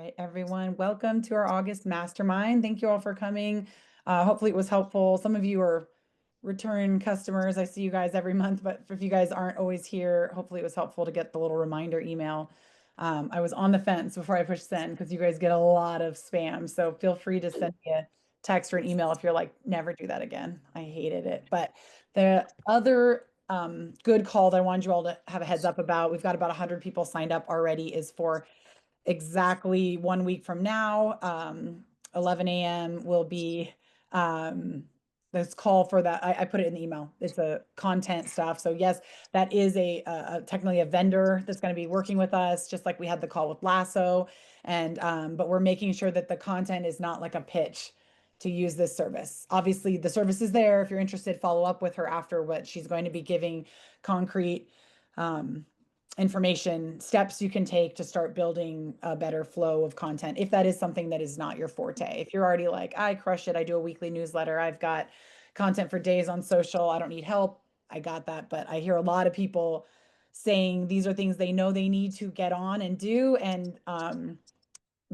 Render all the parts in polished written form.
right, everyone. Welcome to our August Mastermind. Thank you all for coming. Hopefully it was helpful. Some of you are return customers. I see you guys every month, but if you guys aren't always here, hopefully it was helpful to get the little reminder email. I was on the fence before I pushed send because you guys get a lot of spam. So feel free to send me a text or an email if you're like, never do that again. I hated it. But the other good call that I wanted you all to have a heads up about, we've got about 100 people signed up already, is for exactly 1 week from now, 11 a.m. will be this call for that. I put it in the email. It's a content stuff. So yes, that is technically a vendor that's going to be working with us, just like we had the call with Lasso. And but we're making sure that the content is not like a pitch to use this service. Obviously, the service is there. If you're interested, follow up with her after, what she's going to be giving concrete information, steps you can take to start building a better flow of content. If that is something that is not your forte, if you're already like, I crush it, I do a weekly newsletter, I've got content for days on social, I don't need help, I got that. But I hear a lot of people saying these are things they know they need to get on and do. And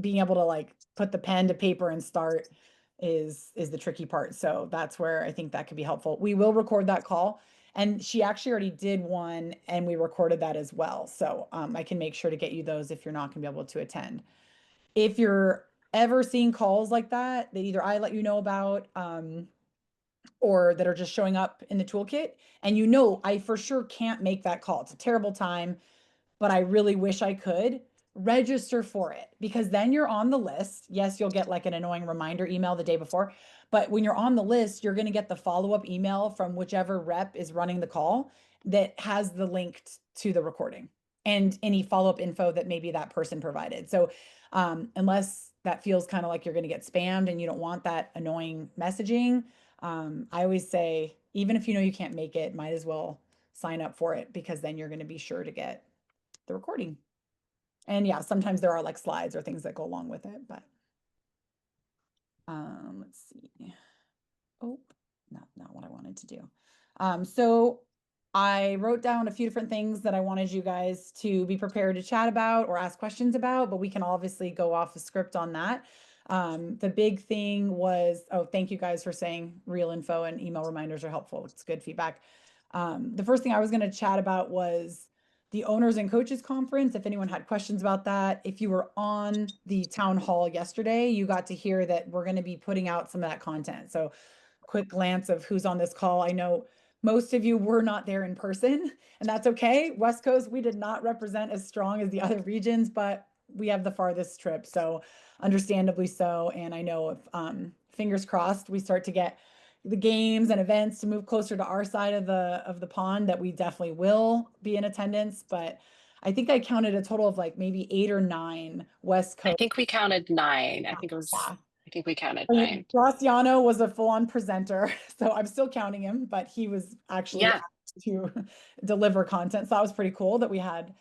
being able to like put the pen to paper and start is the tricky part. So that's where I think that could be helpful. We will record that call. And she actually already did one and we recorded that as well. So I can make sure to get you those if you're not going to be able to attend. If you're ever seeing calls like that either I let you know about or that are just showing up in the toolkit, and I for sure can't make that call. It's a terrible time, but I really wish I could register for it, because then you're on the list. Yes, you'll get like an annoying reminder email the day before, but when you're on the list, you're going to get the follow-up email from whichever rep is running the call that has the link to the recording and any follow-up info that maybe that person provided. So unless that feels kind of like you're going to get spammed and you don't want that annoying messaging, I always say, even if you know you can't make it, might as well sign up for it, because then you're going to be sure to get the recording. And yeah, sometimes there are like slides or things that go along with it, but let's see. Oh, not what I wanted to do. So I wrote down a few different things that I wanted you guys to be prepared to chat about or ask questions about, but we can obviously go off the script on that. The big thing was, oh, thank you guys for saying real info and email reminders are helpful. It's good feedback. The first thing I was going to chat about was the owners and coaches conference. If anyone had questions about that, if you were on the town hall yesterday, you got to hear that we're going to be putting out some of that content. So quick glance of who's on this call. I know most of you were not there in person, and that's okay. West Coast, we did not represent as strong as the other regions, but we have the farthest trip, so understandably so. And I know if fingers crossed, we start to get the games and events to move closer to our side of the pond, that we definitely will be in attendance. But I think I counted a total of like maybe 8 or 9 West I Coast. think we counted nine. Yeah. I think we counted I mean, nine. Graciano was a full-on presenter, so I'm still counting him, but he was actually Yeah. asked to deliver content. So that was pretty cool that we had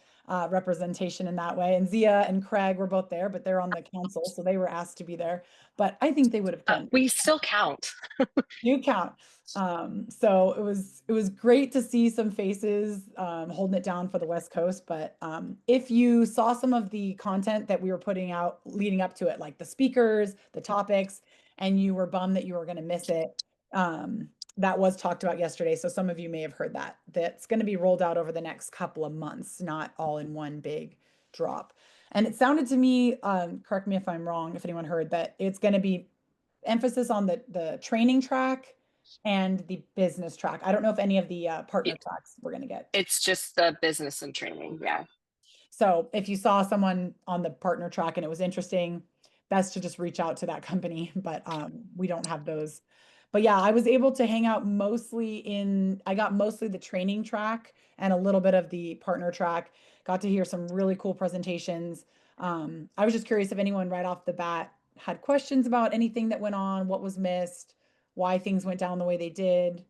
representation in that way. And Zia and Craig were both there, but they're on the council, so they were asked to be there. But I think they would have attended. We still count. You count. So it was great to see some faces holding it down for the West Coast. But if you saw some of the content that we were putting out leading up to it, like the speakers, the topics, and you were bummed that you were going to miss it, that was talked about yesterday. So some of you may have heard that. That's going to be rolled out over the next couple of months, not all in one big drop. And it sounded to me, correct me if I'm wrong, if anyone heard, that it's going to be emphasis on the training track and the business track. I don't know if any of the partner It- tracks we're going to get. It's just the business and training. Yeah. So if you saw someone on the partner track and it was interesting, best to just reach out to that company. But we don't have those. But yeah, I was able to hang out I got mostly the training track and a little bit of the partner track. Got to hear some really cool presentations. I was just curious if anyone right off the bat had questions about anything that went on, what was missed, why things went down the way they did,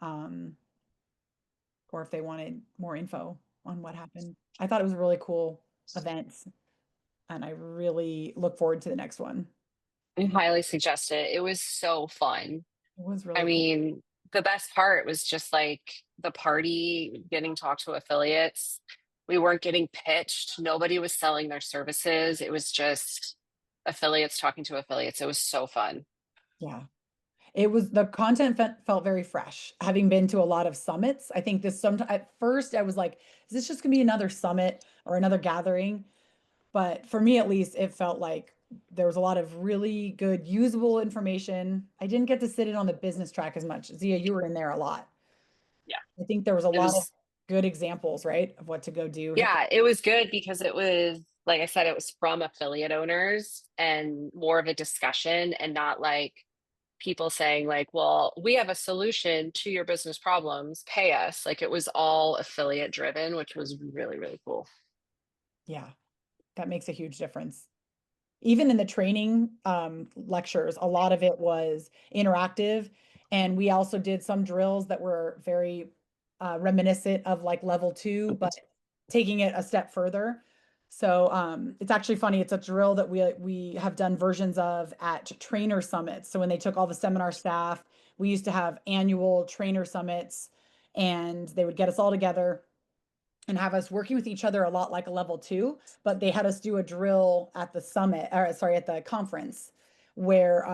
um, or if they wanted more info on what happened. I thought it was a really cool event, and I really look forward to the next one. I highly suggest it. It was so fun. It was I really cool. mean, the best part was just like the party, getting to talk to affiliates. We weren't getting pitched. Nobody was selling their services. It was just affiliates talking to affiliates. It was so fun. Yeah. It was the content felt very fresh. Having been to a lot of summits, I think this some at first I was like, is this just gonna be another summit or another gathering? But for me at least, it felt like there was a lot of really good usable information. I didn't get to sit in on the business track as much. Zia, you were in there a lot. Yeah. I think there was a It lot of was good examples, right, of what to go do. Hit the Yeah, it was good because it was, like I said, it was from affiliate owners and more of a discussion and not like people saying like, well, we have a solution to your business problems, pay us. Like it was all affiliate driven, which was really, really cool. Yeah, that makes a huge difference. Even in the training lectures, a lot of it was interactive. And we also did some drills that were very reminiscent of like level two, but taking it a step further. So it's actually funny. It's a drill that we have done versions of at trainer summits. So when they took all the seminar staff, we used to have annual trainer summits, and they would get us all together and have us working with each other a lot like a level two, but they had us do a drill at the summit, or sorry, at the conference where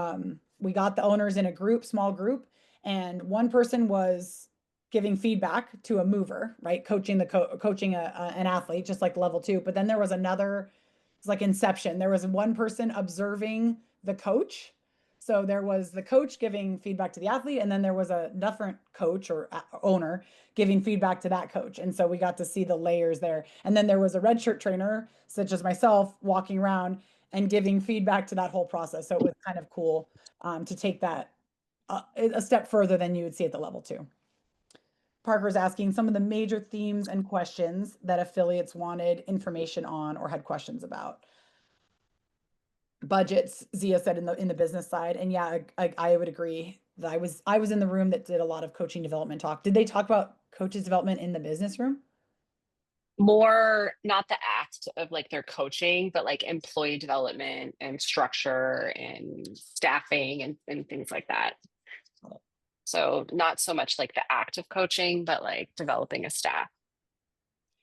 we got the owners in a group, small group, and one person was giving feedback to a mover, right? Coaching coaching an athlete, just like level two. But then there was another, it's like Inception. There was one person observing the coach. So there was the coach giving feedback to the athlete, and then there was a different coach or owner giving feedback to that coach. And so we got to see the layers there. And then there was a red shirt trainer, such as myself, walking around and giving feedback to that whole process. So it was kind of cool to take that a step further than you would see at the level two. Parker's asking some of the major themes and questions that affiliates wanted information on or had questions about. Budgets, Zia said in the business side, and yeah, I would agree. I was in the room that did a lot of coaching development talk. Did they talk about coaches development in the business room? More not the act of like their coaching, but like employee development and structure and staffing and things like that. So not so much like the act of coaching, but like developing a staff.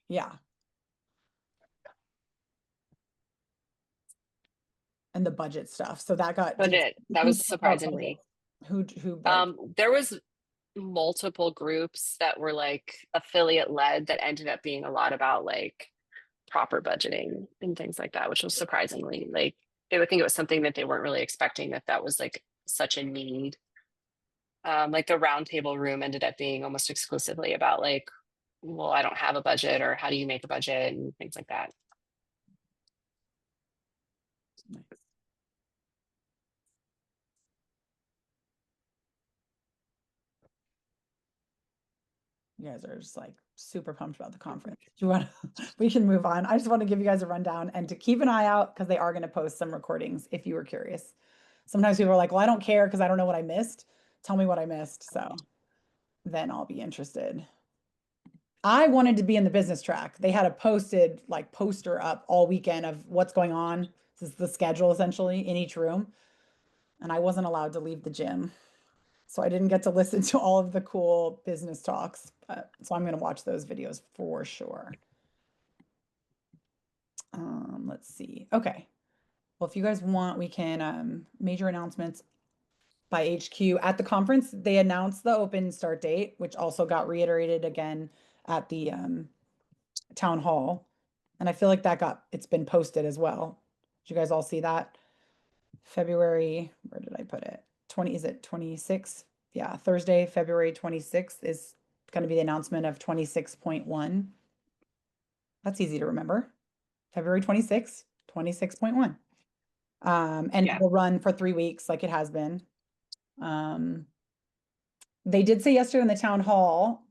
Yeah, and the budget stuff. So that got But did that who was talked about budget? surprisingly. Who like There was multiple groups that were like affiliate led that ended up being a lot about like proper budgeting and things like that, which was surprisingly like they would think it was something that they weren't really expecting that was like such a need. Like the roundtable room ended up being almost exclusively about like, well, I don't have a budget, or how do you make a budget and things like that. you guys are just like super pumped about the conference. Do you want to, we can move on. I just want to give you guys a rundown and to keep an eye out because they are going to post some recordings if you were curious. Sometimes people are like, well, I don't care because I don't know what I missed. Tell me what I missed. So then I'll be interested. I wanted to be in the business track. They had a posted like poster up all weekend of what's going on. This is the schedule essentially in each room. And I wasn't allowed to leave the gym. So I didn't get to listen to all of the cool business talks. So I'm going to watch those videos for sure. Let's see. Okay. Well, if you guys want, we can major announcements by HQ at the conference. They announced the open start date, which also got reiterated again at the town hall. And I feel like it's been posted as well. Did you guys all see that? February, where did I put it? 20, is it 26? Yeah, Thursday, February 26th is going to be the announcement of 26.1. That's easy to remember. February 26th, 26.1. And it Yeah. will run for 3 weeks like it has been. They did say yesterday in the town hall,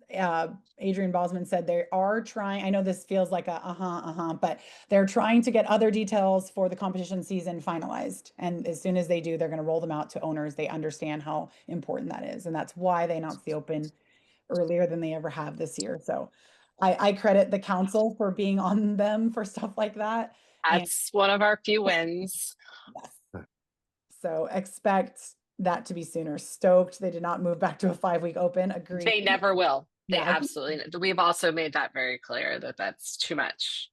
Adrian Bosman said they are trying, I know this feels like a but they're trying to get other details for the competition season finalized. And as soon as they do, they're going to roll them out to owners. They understand how important that is. And that's why they announced the open earlier than they ever have this year. So I credit the council for being on them for stuff like that. And That's one of our few wins. yes, so expect that to be sooner. Stoked they did not move back to a 5-week open. Agreed. They never will. They Yeah, I think absolutely, we've also made that very clear that that's too much.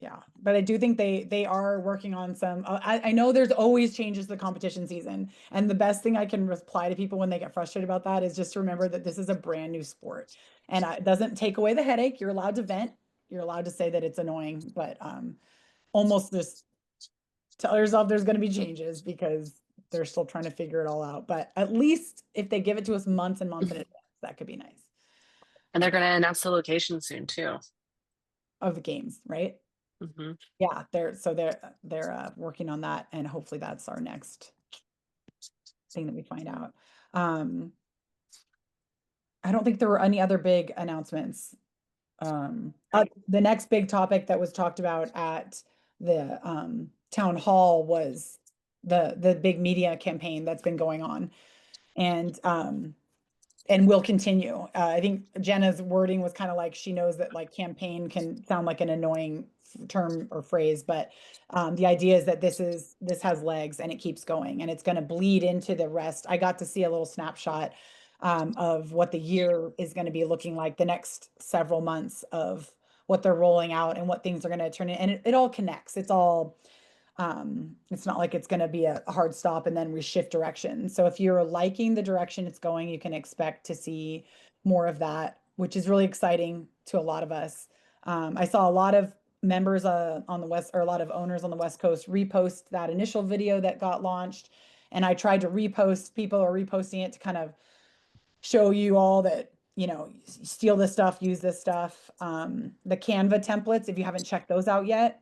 yeah, but I do think they are working on some. I know there's always changes to the competition season, and the best thing I can reply to people when they get frustrated about that is just to remember that this is a brand new sport, and it doesn't take away the headache. You're allowed to vent. You're allowed to say that it's annoying, but almost just tell yourself there's going to be changes because they're still trying to figure it all out. But at least if they give it to us months and months in advance, that could be nice. And they're going to announce the location soon too. Of the games, right? Hmm. Yeah, they're working on that, and hopefully that's our next thing that we find out. Um, I don't think there were any other big announcements. The next big topic that was talked about at the town hall was the big media campaign that's been going on, and will continue. I think Jenna's wording was kind of like she knows that like campaign can sound like an annoying term or phrase, but the idea is that this has legs and it keeps going and it's going to bleed into the rest. I got to see a little snapshot of what the year is going to be looking like, the next several months of what they're rolling out and what things are going to turn in, and it all connects. It's not like it's going to be a hard stop and then we shift direction. So if you're liking the direction it's going, you can expect to see more of that, which is really exciting to a lot of us. I saw a lot of members on the West, or a lot of owners on the West Coast repost that initial video that got launched. And I tried to repost, people are reposting it to kind of show you all that, steal this stuff, use this stuff. The Canva templates, if you haven't checked those out yet,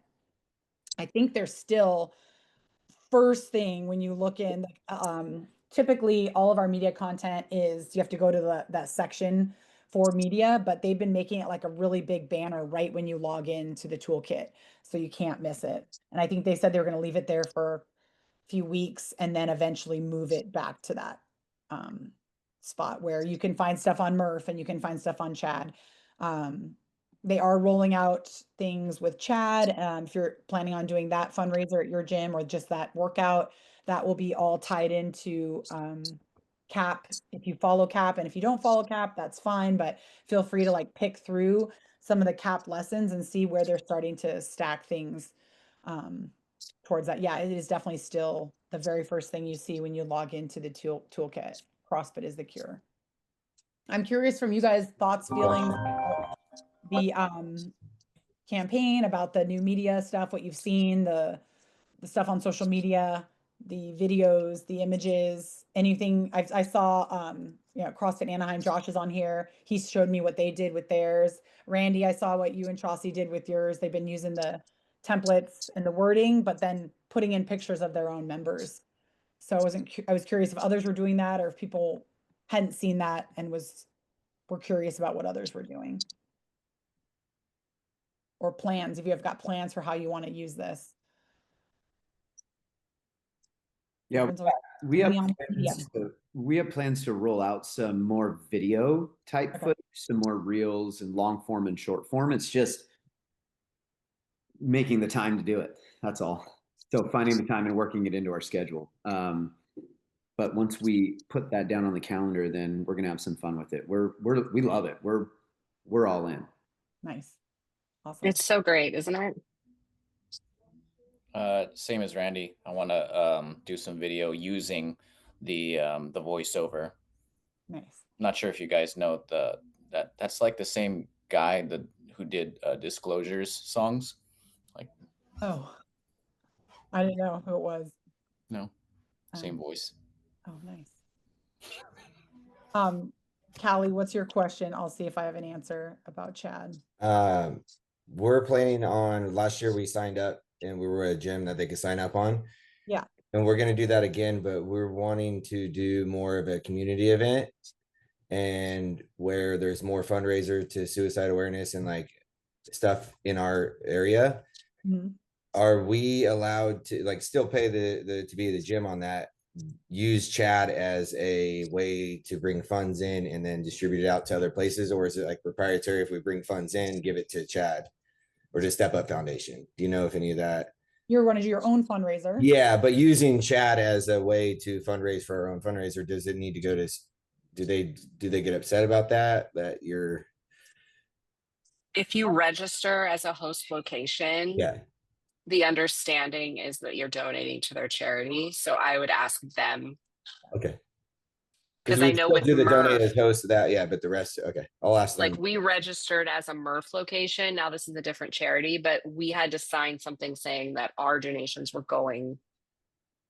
I think they're still first thing when you look in. Typically all of our media content is, you have to go to that section for media, but they've been making it like a really big banner right when you log into the toolkit, so you can't miss it. And I think they said they were going to leave it there for few weeks and then eventually move it back to that um, spot where you can find stuff on Murph and you can find stuff on Chad. Um, they are rolling out things with Chad. If you're planning on doing that fundraiser at your gym or just that workout, that will be all tied into CAP. If you follow CAP, and if you don't follow CAP, that's fine, but feel free to like pick through some of the CAP lessons and see where they're starting to stack things um, towards that. Yeah, it is definitely still the very first thing you see when you log into the toolkit. CrossFit is the cure. I'm curious from you guys, thoughts, feelings about the campaign, about the new media stuff, what you've seen, the stuff on social media, the videos, the images, anything. I saw CrossFit Anaheim, Josh is on here. He showed me what they did with theirs. Randy, I saw what you and Chauncey did with yours. They've been using the templates and the wording, but then putting in pictures of their own members. So I was curious if others were doing that or if people hadn't seen that and were curious about what others were doing, or plans, if you have got plans for how you want to use this. Yeah, Everyone's always we me have on media. we have plans to roll out some more video type Okay. footage, some more reels and long form and short form. It's just making the time to do it. That's all. So finding the time and working it into our schedule. But once we put that down on the calendar, then we're gonna have some fun with it. We love it. We're all in. Nice. Awesome. It's so great, isn't it? Same as Randy. I want to do some video using the voiceover. Nice. Not sure if you guys know that's like the same guy who did Disclosures songs. Like, Oh, I didn't know who it was. no, same Um, voice. oh, nice. Callie, what's your question? I'll see if I have an answer about Chad. We're planning on, last year we signed up and we were at a gym that they could sign up on. Yeah. And we're going to do that again, but we're wanting to do more of a community event and where there's more fundraiser to suicide awareness and like stuff in our area. Mhm. Are we allowed to like still pay the to be the gym on that, use Chad as a way to bring funds in and then distribute it out to other places? Or is it like proprietary? If we bring funds in, give it to Chad or to Step Up Foundation? Do you know if any of that? You're going to do your own fundraiser. Yeah, but using Chad as a way to fundraise for our own fundraiser, does it need to go to do they get upset about that you're If you register as a host location, yeah the understanding is that you're donating to their charity. So I would ask them, okay? Because because we I would know still with do the donate Murph, as host of that, yeah, but the rest, okay, I'll ask like them. we registered as a Murph location. Now this is a different charity, but we had to sign something saying that our donations were going,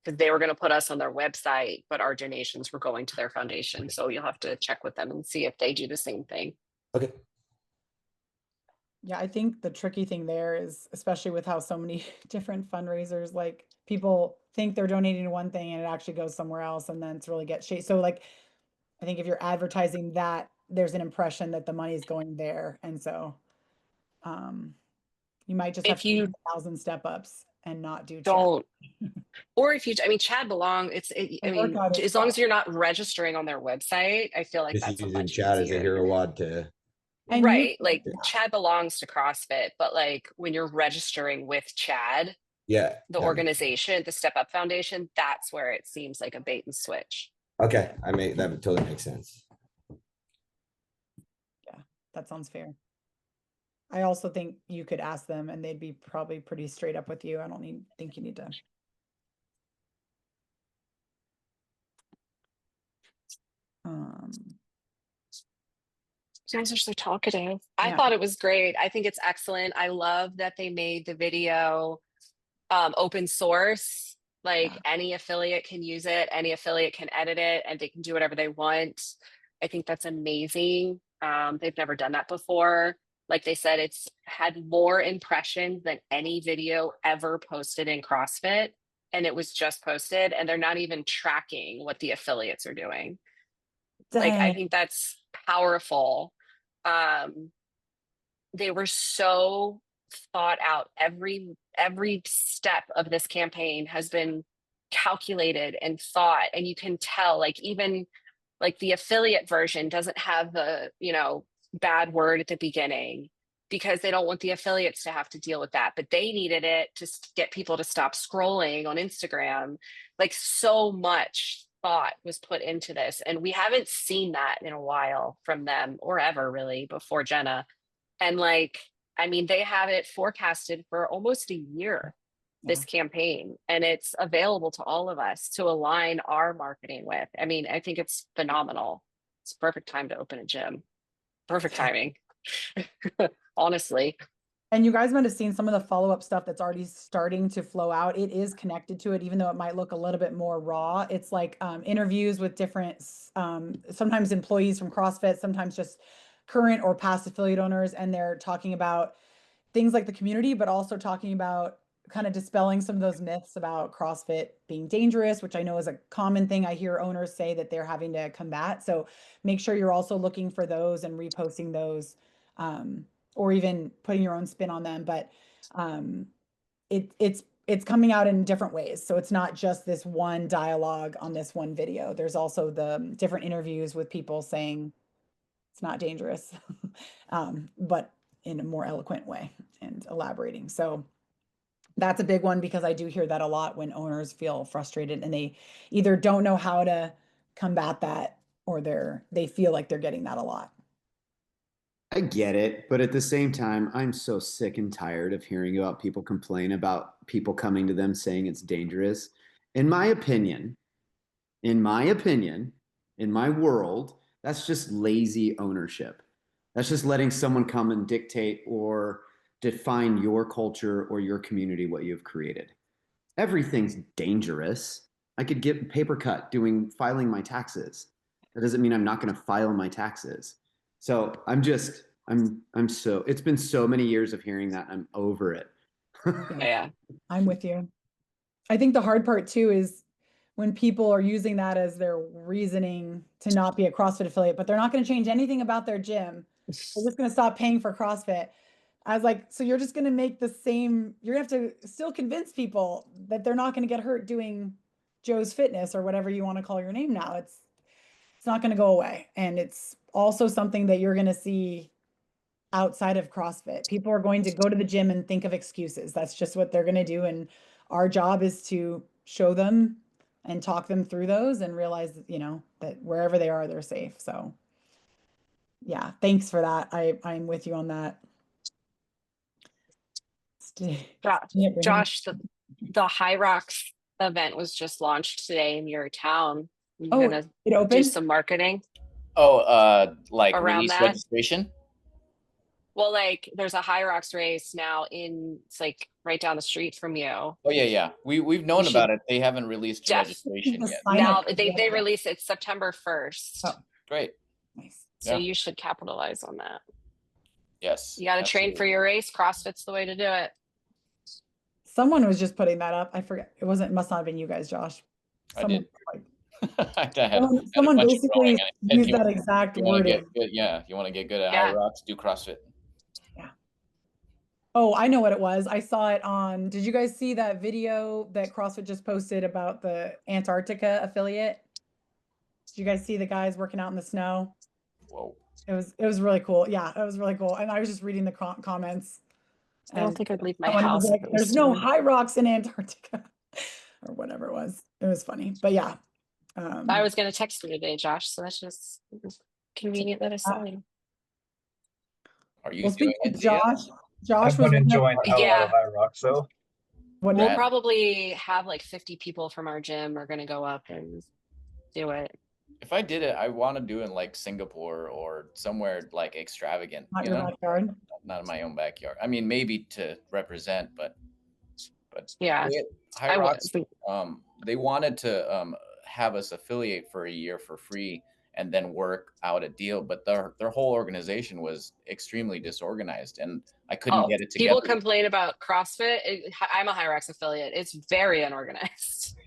because they were going to put us on their website, but our donations were going to their foundation. So you'll have to check with them and see if they do the same thing. Okay. Yeah, I think the tricky thing there is, especially with how so many different fundraisers, like people think they're donating to one thing and it actually goes somewhere else and then it's really get shaped. So like, I think if you're advertising that, there's an impression that the money is going there. And so um, you might just have If to do you 1,000 step ups and not do chat. don't, or if you, I mean, Chad belong, I The mean, workout is as long fun. as you're not registering on their website, I feel like Just that's a using much chat as a easier. hero wad to And you, Right. Like Chad belongs to CrossFit, but like when you're registering with Chad, yeah. the organization, the Step Up Foundation, that's where it seems like a bait and switch. Okay, that totally makes sense. yeah, that sounds fair. I also think you could ask them and they'd be probably pretty straight up with you. I don't think you need to. You guys are so talkative. I Yeah. thought it was great. I think it's excellent. I love that they made the video open source. Like any affiliate can use it, any affiliate can edit it, and they can do whatever they want. I think that's amazing. They've never done that before. Like they said, it's had more impressions than any video ever posted in CrossFit. And it was just posted, and they're not even tracking what the affiliates are doing. Like, I Dang. think that's powerful. Um, they were so thought out. Every step of this campaign has been calculated and thought, and you can tell, like, even like the affiliate version doesn't have the, bad word at the beginning because they don't want the affiliates to have to deal with that, but they needed it to get people to stop scrolling on Instagram. Like, so much thought was put into this, and we haven't seen that in a while from them, or ever really, before Jenna. And like, I mean, they have it forecasted for almost a year, this campaign, and it's available to all of us to align our marketing with. I mean, I think it's phenomenal. It's a perfect time to open a gym. Perfect timing. Honestly. And you guys might have seen some of the follow-up stuff that's already starting to flow out. It is connected to it, even though it might look a little bit more raw. It's like interviews with different, sometimes employees from CrossFit, sometimes just current or past affiliate owners, and they're talking about things like the community, but also talking about kind of dispelling some of those myths about CrossFit being dangerous, which I know is a common thing I hear owners say that they're having to combat. So make sure you're also looking for those and reposting those, or even putting your own spin on them. But it's coming out in different ways. So it's not just this one dialogue on this one video. There's also the different interviews with people saying it's not dangerous, but in a more eloquent way and elaborating. So that's a big one because I do hear that a lot when owners feel frustrated and they either don't know how to combat that or they feel like they're getting that a lot. I get it, but at the same time, I'm so sick and tired of hearing about people complain about people coming to them saying it's dangerous. In my opinion, in my opinion, in my world, that's just lazy ownership. That's just letting someone come and dictate or define your culture or your community, what you've created. Everything's dangerous. I could get paper cut doing filing my taxes. That doesn't mean I'm not going to file my taxes. So I'm so, it's been so many years of hearing that. I'm over it. Yeah. I'm with you. I think the hard part too is when people are using that as their reasoning to not be a CrossFit affiliate, but they're not going to change anything about their gym. They're just going to stop paying for CrossFit. I was like, so you're just going to make the same, you're going to have to still convince people that they're not going to get hurt doing Joe's Fitness or whatever you want to call your name now. It's not going to go away. And it's also something that you're going to see outside of CrossFit. People are going to go to the gym and think of excuses. That's just what they're going to do. And our job is to show them and talk them through those and realize that, you know, that wherever they are, they're safe. So yeah, thanks for that. I'm with you on that. Josh, the High Rocks event was just launched today in your town. You're Oh, gonna it do opened? some marketing Like around release that? registration? Well, like there's a High Rocks race now it's like right down the street from you. Oh yeah. We've known about it. They haven't released Jeff, registration The yet. sign Now up. they release it September 1st. Oh, Great. nice. So Yeah. you should capitalize on that. Yes. You got to train for your race. CrossFit's the way to do it. Someone was just putting that up. I forget. It must not have been you guys, Josh. I did. Like, I had a someone bunch of basically growing, and it used said, that exact you want to wording. get good. Yeah, you want to get good at Yeah. High Rocks, do CrossFit. Yeah. Oh, I know what it was. I saw it on. Did you guys see that video that CrossFit just posted about the Antarctica affiliate? Did you guys see the guys working out in the snow? Whoa. It was really cool. Yeah, it was really cool. And I was just reading the comments. I don't think I'd leave my someone was house. like, if it was there's no snowing. high rocks in Antarctica or whatever it was. It was funny. But yeah. I was going to text you today, Josh. So that's just convenient that I saw you. Are you Well, doing speaking it, of Zia? Josh I've was been one of- enjoying the hell out Yeah. of High Rocks, though. what We'll Rad. probably have like 50 people from our gym are going to go up and do it. If I did it, I want to do it in like Singapore or somewhere like extravagant. not You your know, backyard. not in my own backyard. I mean, maybe to represent, but Yeah. High Rocks. They wanted to have us affiliate for a year for free and then work out a deal, but their whole organization was extremely disorganized, and I couldn't get it together. People complain about CrossFit. I'm a High Rocks affiliate. It's very unorganized.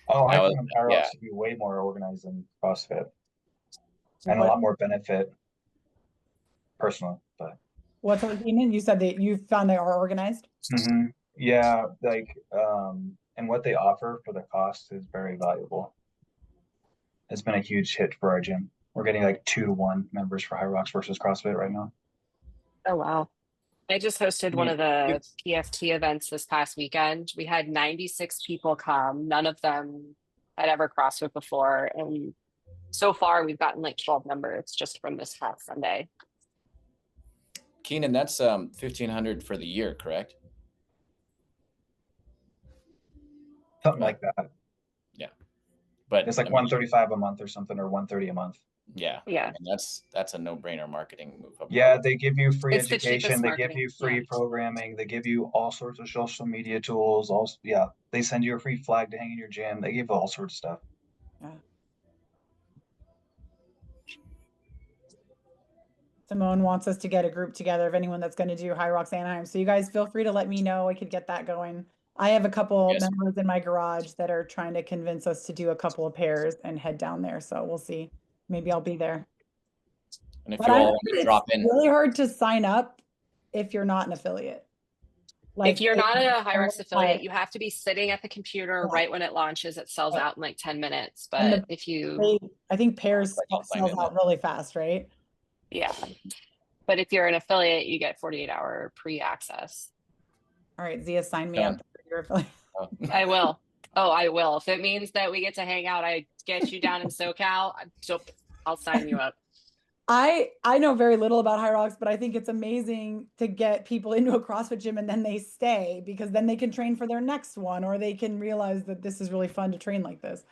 Oh, I That found was- High yeah. Rocks to be way more organized than CrossFit and a lot more benefit personally. But What's our opinion? You said that you found they are organized. yeah, like and what they offer for the cost is very valuable. It's been a huge hit for our gym. We're getting like 2-to-1 members for High Rocks versus CrossFit right now. Oh, wow. I just hosted one of the It's- PFT events this past weekend. We had 96 people come. None of them had ever CrossFit before. And so far, we've gotten like 12 members just from this past Sunday. Keenan, that's $1,500 for the year, correct? Something Right. like that. Yeah, but It's like I mean, 135 a month or something, or 130 a month. yeah, Yeah. and that's a no-brainer marketing move. Yeah, they give you free It's the cheapest education. They give marketing, you free programming. They give you all sorts of social media tools. Also, yeah, they send you a free flag to hang in your gym. They give all sorts of stuff. Yeah. Simone wants us to get a group together of anyone that's going to do High Rocks Anaheim. So you guys feel free to let me know. I could get that going. I have a couple Yes. members in my garage that are trying to convince us to do a couple of pairs and head down there. So we'll see. Maybe I'll be there. And if But you I all heard want to it's drop in, really hard to sign up if you're not an affiliate. If you're not a High Rocks affiliate, like- you have to be sitting at the computer Yeah. right when it launches. It sells Yeah. out in like 10 minutes. And But if you, I think pairs I'll sign sells in out really fast, right? yeah. But if you're an affiliate, you get 48-hour pre-access. All right, Zia, sign me Done. up for your affiliate. I will. Oh, I will. If it means that we get to hang out, I get you down in SoCal, I'll sign you up. I know very little about High Rocks, but I think it's amazing to get people into a CrossFit gym and then they stay, because then they can train for their next one, or they can realize that this is really fun to train like this.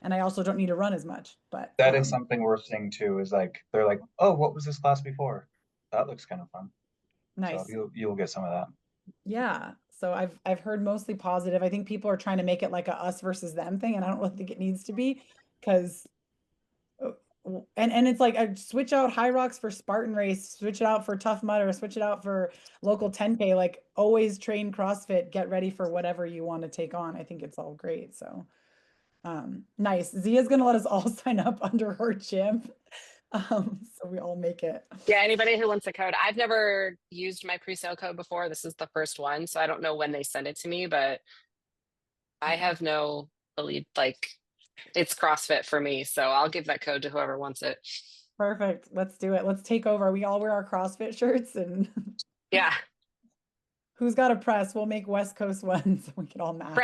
And I also don't need to run as much, but That is something we're seeing too. Is like they're like, oh, what was this class before? That looks kind of fun. nice. So you'll get some of that. Yeah. So I've heard mostly positive. I think people are trying to make it like a us versus them thing, and I don't really think it needs to be, because and it's like I switch out High Rocks for Spartan Race, switch it out for Tough Mudder, switch it out for local 10K. Like always train CrossFit, get ready for whatever you want to take on. I think it's all great. So nice. Zia's gonna let us all sign up under her gym. So we all make it. Yeah, anybody who wants a code. I've never used my pre-sale code before. This is the first one, so I don't know when they send it to me, but I have no belief, like it's CrossFit for me, so I'll give that code to whoever wants it. Perfect. Let's do it. Let's take over. We all wear our CrossFit shirts, and Yeah. who's got a press? We'll make West Coast ones. We can all match.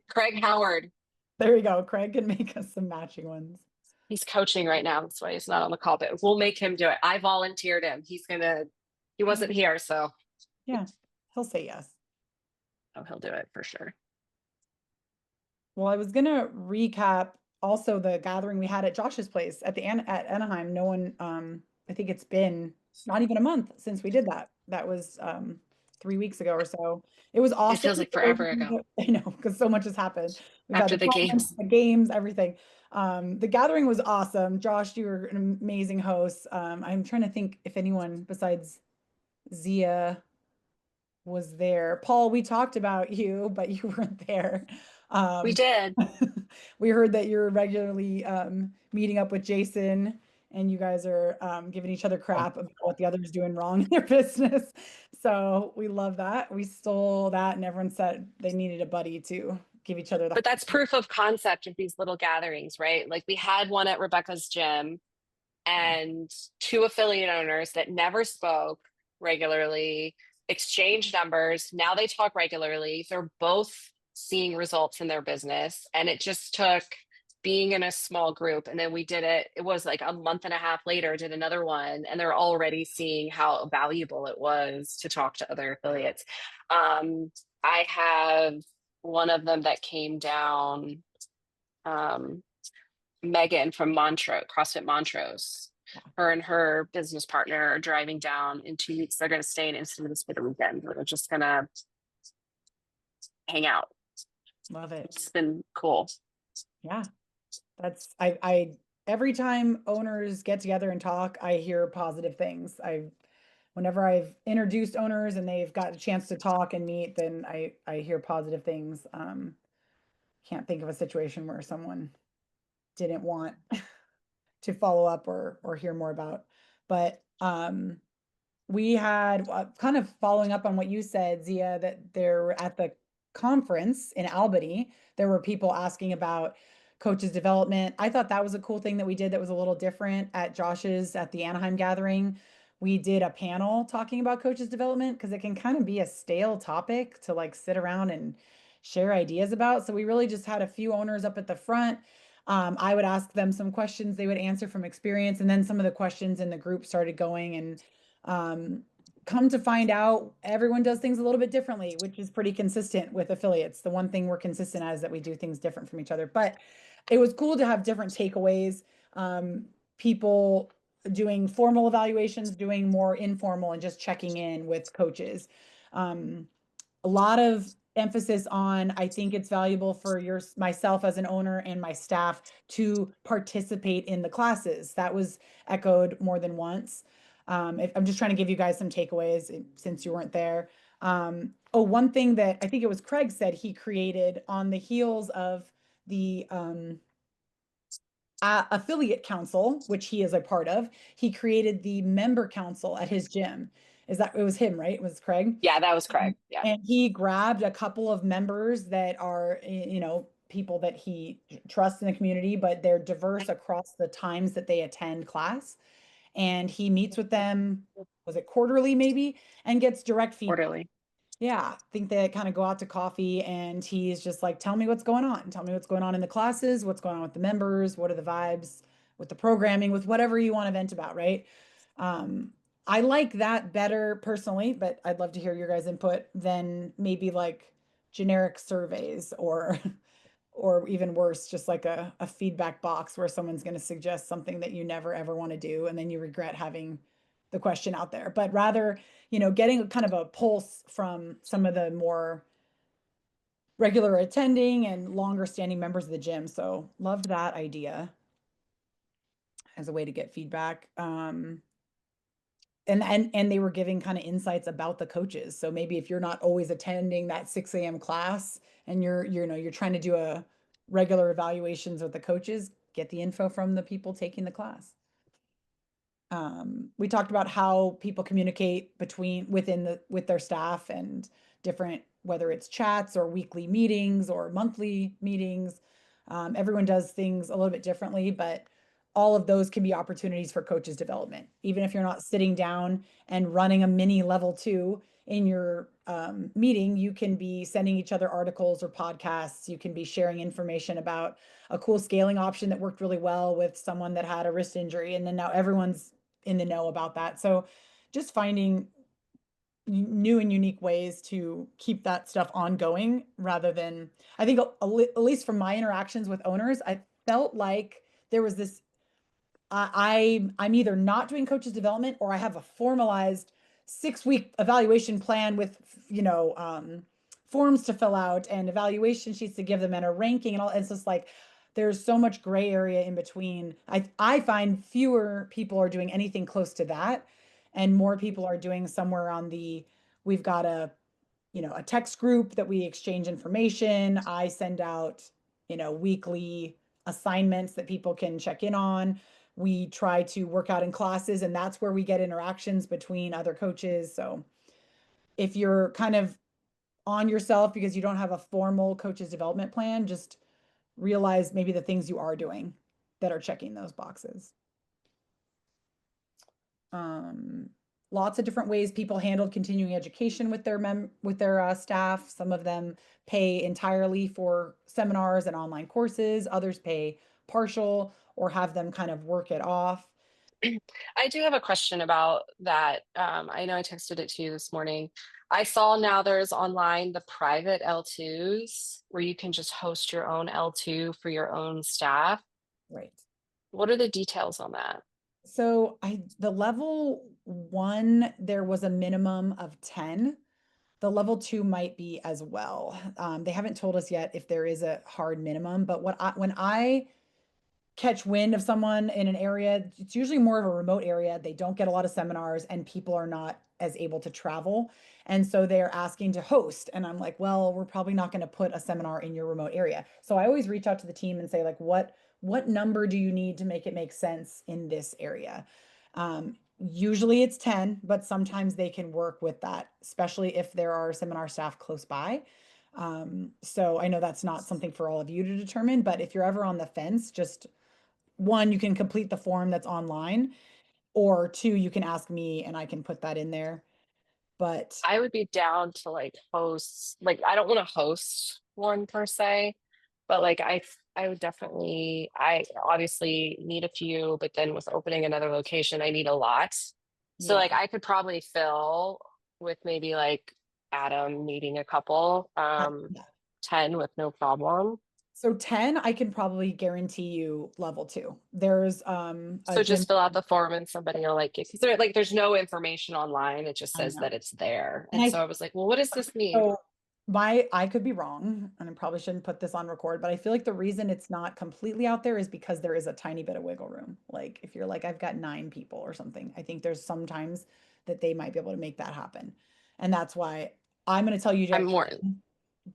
Craig Howard. There you go. Craig can make us some matching ones. He's coaching right now. That's why he's not on the call, but we'll make him do it. I volunteered him. He wasn't here, so Yeah, he'll say yes. he'll do it for sure. Well, I was gonna recap also the gathering we had at Josh's place at at Anaheim. No one, I think it's been not even a month since we did that. That was 3 weeks ago or so. It was awesome. It feels like forever ago. I know, because so much has happened. We've After had the the conference, games. the games, everything. The gathering was awesome. Josh, you were an amazing host. I'm trying to think if anyone besides Zia was there. Paul, we talked about you, but you weren't there. We Um, did. we heard that you're regularly meeting up with Jason and you guys are giving each other crap about what the other's doing wrong in their business. So we love that. We stole that and everyone said they needed a buddy to give each other the. But that's proof of concept of these little gatherings, right? Like we had one at Rebecca's gym and two affiliate owners that never spoke regularly, exchanged numbers. Now they talk regularly. They're both seeing results in their business. And it just took being in a small group. And then we did it. It was like a month and a half later, did another one. And they're already seeing how valuable it was to talk to other affiliates. I have one of them that came down, Megan from Montrose, CrossFit Montrose. Her and her business partner are driving down in 2 weeks. They're going to stay in Encinitas for the weekend. We're just going to hang out. Love it. It's been cool. Yeah. That's I every time owners get together and talk, I hear positive things. Whenever I've introduced owners and they've got a chance to talk and meet, then I hear positive things. Can't think of a situation where someone didn't want to follow up or hear more about. But we had kind of following up on what you said, Zia, that there at the conference in Albany, there were people asking about coaches development. I thought that was a cool thing that we did that was a little different at Josh's at the Anaheim gathering. We did a panel talking about coaches development because it can kind of be a stale topic to like sit around and share ideas about. So we really just had a few owners up at the front. I would ask them some questions, they would answer from experience, and then some of the questions in the group started going. And come to find out, everyone does things a little bit differently, which is pretty consistent with affiliates. The one thing we're consistent at is that we do things different from each other. But it was cool to have different takeaways. People doing formal evaluations, doing more informal, and just checking in with coaches. A lot of emphasis on, I think it's valuable for myself as an owner and my staff to participate in the classes. That was echoed more than once. I'm just trying to give you guys some takeaways since you weren't there. One thing that I think it was Craig said he created on the heels of the affiliate council, which he is a part of, he created the member council at his gym. It was him, right? It was Craig? Yeah, that was Craig. Yeah. And he grabbed a couple of members that are, people that he trusts in the community, but they're diverse across the times that they attend class. And he meets with them, was it quarterly maybe, and gets direct feedback. Quarterly. Yeah, I think they kind of go out to coffee and he's just like, tell me what's going on. Tell me what's going on in the classes, what's going on with the members, what are the vibes with the programming, with whatever you want to vent about, right? I like that better personally, but I'd love to hear your guys' input than maybe like generic surveys or or even worse, just like a feedback box where someone's going to suggest something that you never ever want to do and then you regret having the question out there. But rather, getting kind of a pulse from some of the more regular attending and longer standing members of the gym. So loved that idea as a way to get feedback. And they were giving kind of insights about the coaches. So maybe if you're not always attending that 6 a.m. class and you're trying to do a regular evaluations with the coaches, get the info from the people taking the class. We talked about how people communicate with their staff and different, whether it's chats or weekly meetings or monthly meetings. Everyone does things a little bit differently, but all of those can be opportunities for coaches development. Even if you're not sitting down and running a mini level 2 in your meeting, you can be sending each other articles or podcasts. You can be sharing information about a cool scaling option that worked really well with someone that had a wrist injury. And then now everyone's in the know about that. So just finding new and unique ways to keep that stuff ongoing rather than, I think at least from my interactions with owners, I felt like there was this, I'm either not doing coaches development or I have a formalized 6-week evaluation plan with, forms to fill out and evaluation sheets to give them and a ranking and all. It's just like, there's so much gray area in between. I find fewer people are doing anything close to that. And more people are doing somewhere on we've got a text group that we exchange information. I send out, weekly assignments that people can check in on. We try to work out in classes, and that's where we get interactions between other coaches. So if you're kind of on yourself because you don't have a formal coaches development plan, just realize maybe the things you are doing that are checking those boxes. Lots of different ways people handled continuing education with their staff. Some of them pay entirely for seminars and online courses. Others pay partial or have them kind of work it off. I do have a question about that. I know I texted it to you this morning. I saw now there's online the private L2s where you can just host your own L2 for your own staff. Right. What are the details on that? So the level 1, there was a minimum of 10. The level 2 might be as well. They haven't told us yet if there is a hard minimum, but when I catch wind of someone in an area, it's usually more of a remote area. They don't get a lot of seminars and people are not as able to travel. And so they're asking to host. And I'm like, well, we're probably not going to put a seminar in your remote area. So I always reach out to the team and say, like, what number do you need to make it make sense in this area? Usually it's 10, but sometimes they can work with that, especially if there are seminar staff close by. So I know that's not something for all of you to determine, but if you're ever on the fence, just one, you can complete the form that's online, or two, you can ask me and I can put that in there. But I would be down to like host, like I don't want to host one per se, but like I would definitely, I obviously need a few, but then with opening another location, I need a lot. So yeah, like I could probably fill with maybe like Adam needing a couple, yeah. 10 with no problem. So 10, I can probably guarantee you level 2. There's a So gym. just fill out the form and somebody will like it. Because there's no information online. It just I says know. that it's there. And And so I was like, well, what does this mean? so I could be wrong, and I probably shouldn't put this on record, but I feel like the reason it's not completely out there is because there is a tiny bit of wiggle room. Like if you're like, I've got 9 people or something, I think there's sometimes that they might be able to make that happen. And that's why I'm going to tell you, I'm Jack, more,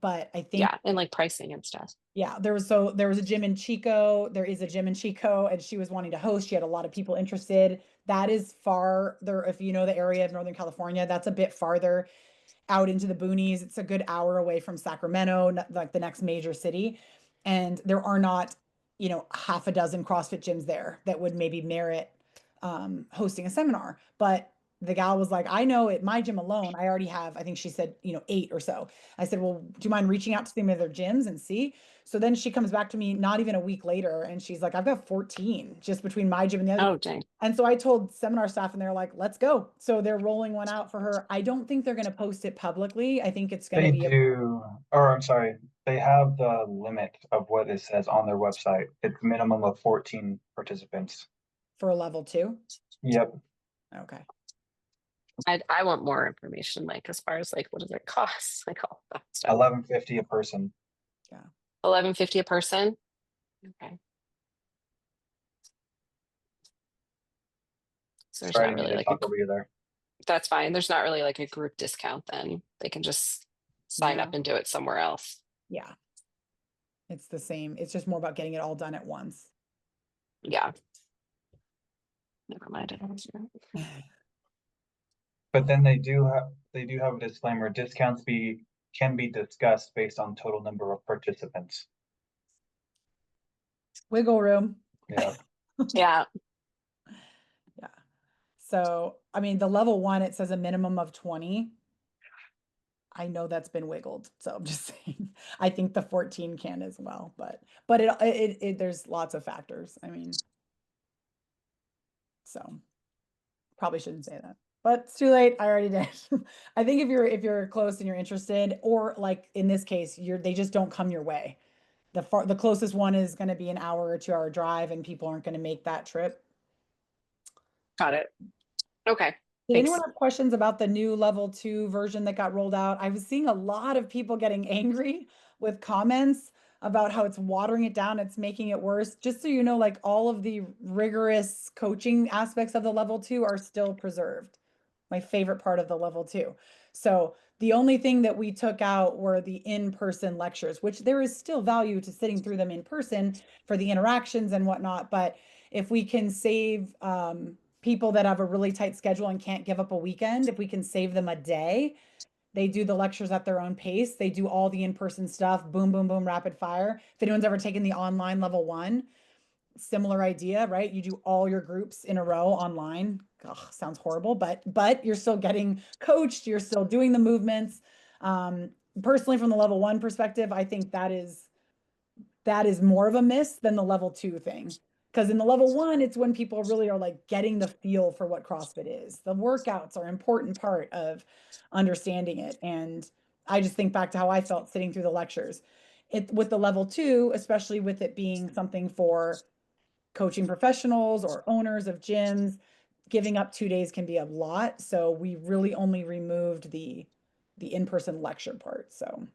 but I think, yeah, and like pricing and stuff. yeah, there was a gym in Chico. There is a gym in Chico, and she was wanting to host. She had a lot of people interested. That is far there. If you know the area of Northern California, that's a bit farther out into the boonies. It's a good hour away from Sacramento, like the next major city. And there are not, half a dozen CrossFit gyms there that would maybe merit hosting a seminar. But the gal was like, I know at my gym alone, I already have, I think she said, 8 or so. I said, well, do you mind reaching out to some of their gyms and see? So then she comes back to me not even a week later and she's like, I've got 14 just between my gym and the other. Oh, dang. And so I told seminar staff and they're like, let's go. So they're rolling one out for her. I don't think they're going to post it publicly. I think it's going to They be do, or I'm sorry, they have the limit of what it says on their website. It's minimum of 14 participants. for a level 2. Yep. Okay. I want more information, like as far as like what does it cost, like all that stuff. $11.50 a person. Yeah. $11.50 a person. Okay. So there's Sorry, I not didn't mean really to like talk over you there. that's fine. There's not really like a group discount then. They can just sign No. up and do it somewhere else. Yeah. It's the same. It's just more about getting it all done at once. Yeah. Never mind. But then they do have a disclaimer. Discounts can be discussed based on total number of participants. Wiggle room. Yeah. Yeah. Yeah. So, I mean, the level 1, it says a minimum of 20. I know that's been wiggled, so I'm just saying. I think the 14 can as well, but there's lots of factors. I mean, so probably shouldn't say that, but it's too late. I already did. I think if you're close and you're interested, or like in this case, they just don't come your way. The closest one is going to be an hour or 2 hour drive, and people aren't going to make that trip. Got it. Okay. Did Thanks. anyone have questions about the new level 2 version that got rolled out? I was seeing a lot of people getting angry with comments about how it's watering it down, it's making it worse. Just so you know, like all of the rigorous coaching aspects of the level 2 are still preserved. My favorite part of the level 2. So the only thing that we took out were the in-person lectures, which there is still value to sitting through them in person for the interactions and whatnot. But if we can save people that have a really tight schedule and can't give up a weekend, if we can save them a day, they do the lectures at their own pace. They do all the in-person stuff, boom, boom, boom, rapid fire. If anyone's ever taken the online level 1, similar idea, right? You do all your groups in a row online. Ugh, sounds horrible, but you're still getting coached, you're still doing the movements. Personally, from the level 1 perspective, I think that is more of a miss than the level 2 thing. Because in the level 1, it's when people really are like getting the feel for what CrossFit is. The workouts are an important part of understanding it. And I just think back to how I felt sitting through the lectures. With the level 2, especially with it being something for coaching professionals or owners of gyms, giving up 2 days can be a lot. So we really only removed the in-person lecture part. So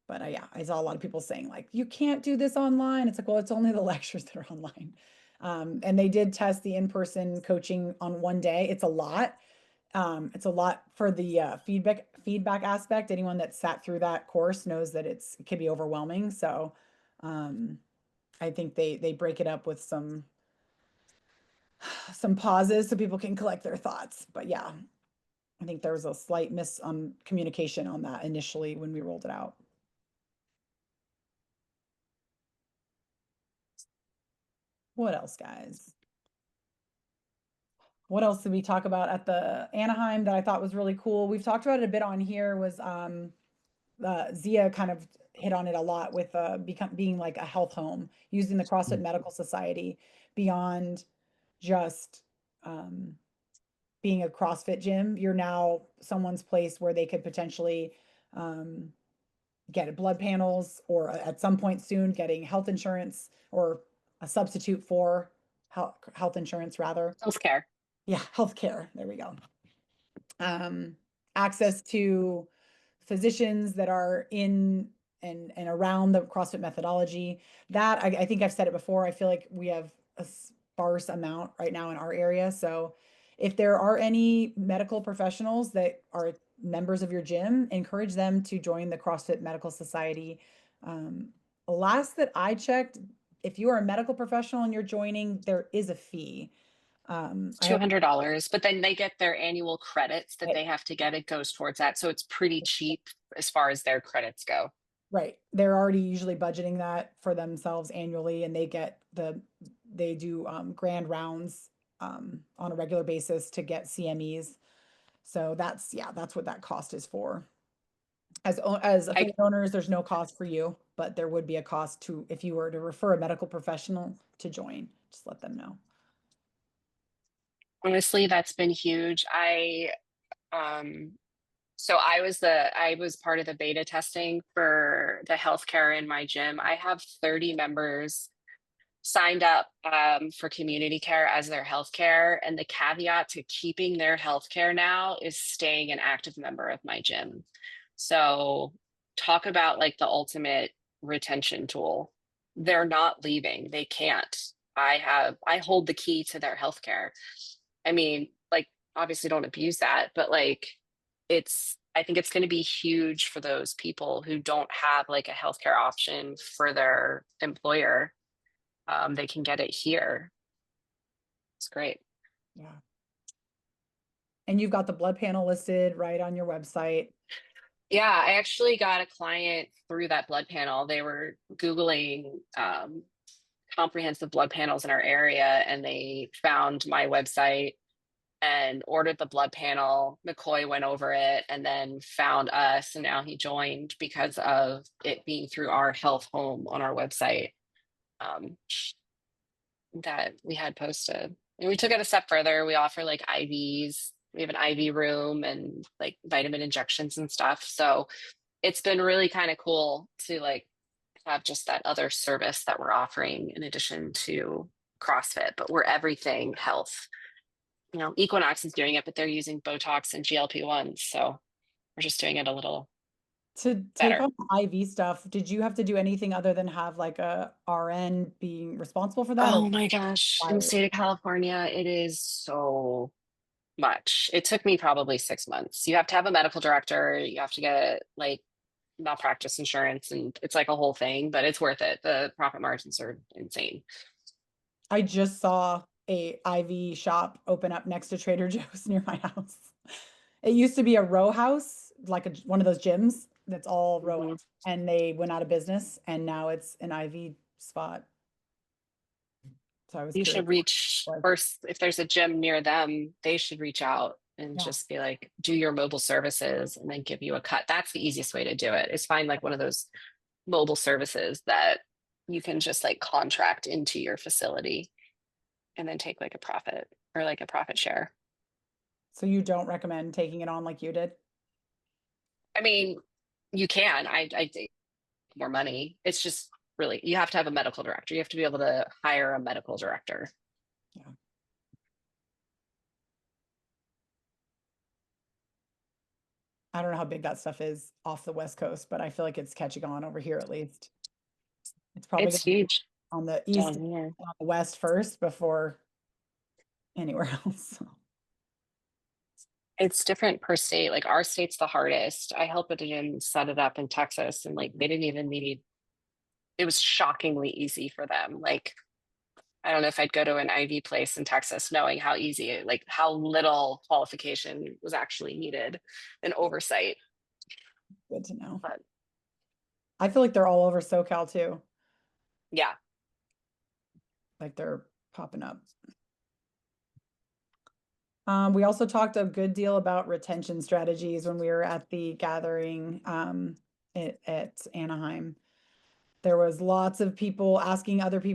but yeah, I saw a lot of people saying like, you can't do this online. It's like, well, it's only the lectures that are online. And they did test the in-person coaching on one day. It's a lot. It's a lot for the feedback aspect. Anyone that sat through that course knows that it can be overwhelming. So I think they break it up with some pauses so people can collect their thoughts. But yeah, I think there was a slight miss on communication on that initially when we rolled it out. What else, guys? What else did we talk about at the Anaheim that I thought was really cool? We've talked about it a bit on here. Was Zia kind of hit on it a lot with being like a health home, using the CrossFit Medical Society beyond just being a CrossFit gym. You're now someone's place where they could potentially get blood panels, or at some point soon getting health insurance, or a substitute for health insurance rather. Healthcare. Yeah, healthcare. There we go. Access to physicians that are in and around the CrossFit methodology. That I think I've said it before. I feel like we have a sparse amount right now in our area. So if there are any medical professionals that are members of your gym, encourage them to join the CrossFit Medical Society. Last that I checked, if you are a medical professional and you're joining, there is a fee. $200, but then they get their annual credits that they have to get. It goes towards that. So it's pretty cheap as far as their credits go. Right. They're already usually budgeting that for themselves annually, and they do grand rounds on a regular basis to get CMEs. So that's what that cost is for. As affiliate owners, there's no cost for you, but there would be a cost to if you were to refer a medical professional to join. Just let them know. Honestly, that's been huge. So I was part of the beta testing for the healthcare in my gym. I have 30 members signed up for community care as their healthcare, and the caveat to keeping their healthcare now is staying an active member of my gym. So talk about like the ultimate retention tool. They're not leaving. They can't. I hold the key to their healthcare. I mean, like obviously don't abuse that, but like I think it's going to be huge for those people who don't have like a healthcare option for their employer. They can get it here. It's great. Yeah. And you've got the blood panel listed right on your website. Yeah, I actually got a client through that blood panel. They were Googling comprehensive blood panels in our area, and they found my website and ordered the blood panel. McCoy went over it and then found us, and now he joined because of it being through our health home on our website that we had posted. And we took it a step further. We offer like IVs. We have an IV room and like vitamin injections and stuff. So it's been really kind of cool to like have just that other service that we're offering in addition to CrossFit, but we're everything health. You know, Equinox is doing it, but they're using Botox and GLP-1s. So we're just doing it a little To take better. on the IV stuff, did you have to do anything other than have like a RN being responsible for that? Or Oh my gosh. In the state of California, it is so much. It took me probably 6 months. You have to have a medical director. You have to get like malpractice insurance, and it's like a whole thing, but it's worth it. The profit margins are insane. I just saw a IV shop open up next to Trader Joe's near my house. It used to be a row house, like one of those gyms that's all row Mhm. house, and they went out of business, and now it's an IV spot. So I was You curious. should reach Like, first, if there's a gym near them, they should reach out and Yeah. just be like, do your mobile services and then give you a cut. That's the easiest way to do it, is find like one of those mobile services that you can just like contract into your facility and then take like a profit or like a profit share. so you don't recommend taking it on like you did? I mean, you can. I take more money. It's just really, you have to have a medical director. You have to be able to hire a medical director. Yeah. I don't know how big that stuff is off the West Coast, but I feel like it's catching on over here at least. It's probably It's huge on the east down here. and on the west first before anywhere else. It's different per state. Like our state's the hardest. I helped with a gym set it up in Texas, and like they didn't even need, it was shockingly easy for them. Like, I don't know if I'd go to an IV place in Texas knowing how easy, like how little qualification was actually needed and oversight. Good to know. But I feel like they're all over SoCal too. yeah, Like they're popping up. We also talked a good deal about retention strategies when we were at the gathering at Anaheim. There was lots of people asking other people